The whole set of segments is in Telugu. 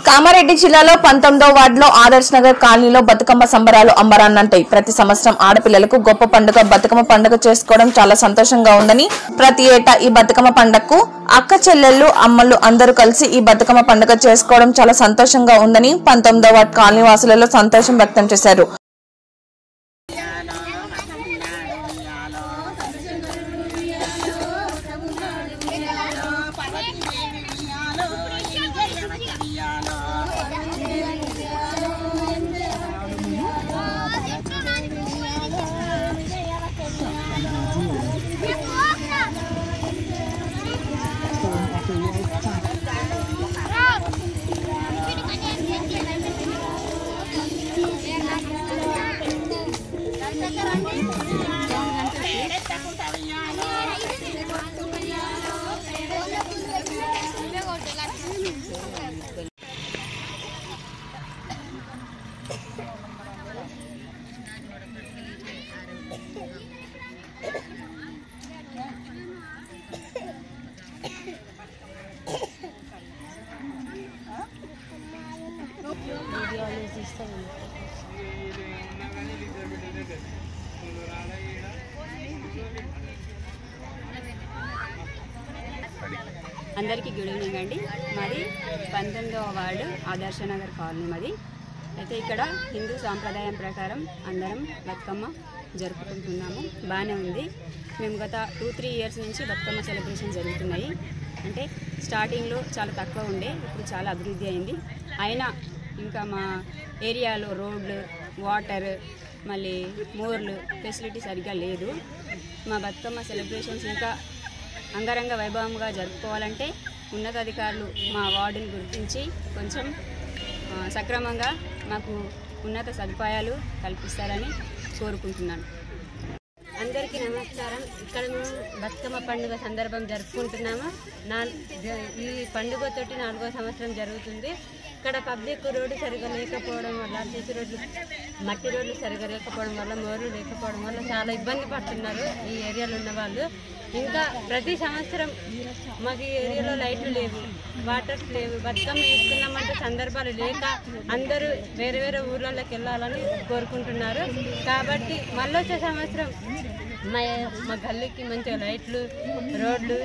కామారెడ్డి జిల్లాలో 19వ వార్డులో ఆదర్శ్ నగర్ కాలనీలో బతుకమ్మ సంబరాలు అంబరాన్నంటాయి. ప్రతి సంవత్సరం ఆడపిల్లలకు గొప్ప పండుగ బతుకమ్మ పండుగ చేసుకోవడం చాలా సంతోషంగా ఉందని, ప్రతి ఏటా ఈ బతుకమ్మ పండుగకు అక్క చెల్లెళ్ళు అమ్మలు అందరూ కలిసి ఈ బతుకమ్మ పండుగ చేసుకోవడం చాలా సంతోషంగా ఉందని 19వ వార్డు కాలనీ వాసులలో సంతోషం వ్యక్తం చేశారు. అందరికీ గుడ్ ఈవినింగ్ అండి. మాది 19వ వార్డు ఆదర్శ నగర్ కాలనీ మాది. అయితే ఇక్కడ హిందూ సాంప్రదాయం ప్రకారం అందరం బతుకమ్మ జరుపుకుంటున్నాము. బాగానే ఉంది. మేము గత 2-3 ఇయర్స్ నుంచి బతుకమ్మ సెలబ్రేషన్ జరుగుతున్నాయి. అంటే స్టార్టింగ్లో చాలా తక్కువ ఉండే, ఇప్పుడు చాలా అభివృద్ధి అయింది. అయినా ఇంకా మా ఏరియాలో రోడ్లు, వాటర్, మళ్ళీ మోర్లు ఫెసిలిటీ సరిగ్గా లేదు. మా బతుకమ్మ సెలబ్రేషన్స్ ఇంకా అంగరంగ వైభవంగా జరుపుకోవాలంటే ఉన్నతాధికారులు మా వార్డుని గుర్తించి కొంచెం సక్రమంగా మాకు ఉన్నత సదుపాయాలు కల్పిస్తారని కోరుకుంటున్నాను. అందరికీ నమస్కారం. ఇక్కడ మేము బతుకమ్మ పండుగ సందర్భం జరుపుకుంటున్నాము. ఈ పండుగతోటి 4వ సంవత్సరం జరుగుతుంది. ఇక్కడ పబ్లిక్ రోడ్డు సరిగా లేకపోవడం వల్ల, సిసి రోడ్లు, మట్టి రోడ్లు సరిగా లేకపోవడం వల్ల, మోర్లు లేకపోవడం వల్ల చాలా ఇబ్బంది పడుతున్నారు ఈ ఏరియాలో ఉన్న వాళ్ళు. ఇంకా ప్రతి సంవత్సరం మాకు ఈ ఏరియాలో లైట్లు లేవు, వాటర్స్ లేవు. బతుకమ్మ వేసుకున్నామంటే సందర్భాలు లేక అందరూ వేరే వేరే ఊర్లలోకి వెళ్ళాలని కోరుకుంటున్నారు. కాబట్టి మళ్ళీ వచ్చే సంవత్సరం మా గల్లీకి మంచిగా లైట్లు, రోడ్లు,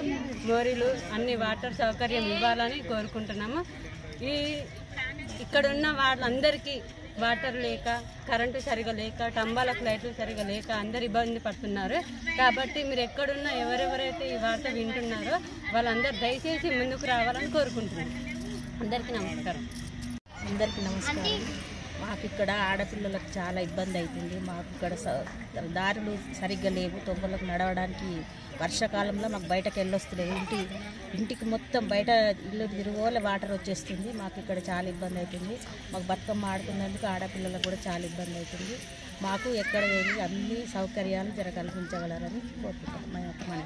మోరీలు, అన్ని వాటర్ సౌకర్యం ఇవ్వాలని కోరుకుంటున్నాము. ఇక్కడ ఉన్న వాళ్ళందరికీ వాటర్ లేక, కరెంటు సరిగా లేక, టంబాలకు లైట్లు సరిగా లేక అందరు ఇబ్బంది పడుతున్నారు. కాబట్టి మీరు ఎక్కడున్నా ఎవరెవరైతే ఈ వార్త వింటున్నారో వాళ్ళందరూ దయచేసి ముందుకు రావాలని కోరుకుంటున్నాను. అందరికీ నమస్కారం. మాకు ఇక్కడ ఆడపిల్లలకు చాలా ఇబ్బంది అవుతుంది. మాకు ఇక్కడ దారులు సరిగ్గా లేవు. తొంభలకు నడవడానికి వర్షాకాలంలో మాకు బయటకు వెళ్ళొస్తలేదు. ఇంటికి మొత్తం బయట ఇల్లు తిరుగువల్ల వాటర్ వచ్చేస్తుంది. మాకు ఇక్కడ చాలా ఇబ్బంది అవుతుంది. మాకు బతుకమ్మ ఆడుతున్నందుకు ఆడపిల్లలకు కూడా చాలా ఇబ్బంది అవుతుంది. మాకు ఎక్కడ వెళ్ళి అన్ని సౌకర్యాలు కల్పించగలరని కోరుకుంటాం.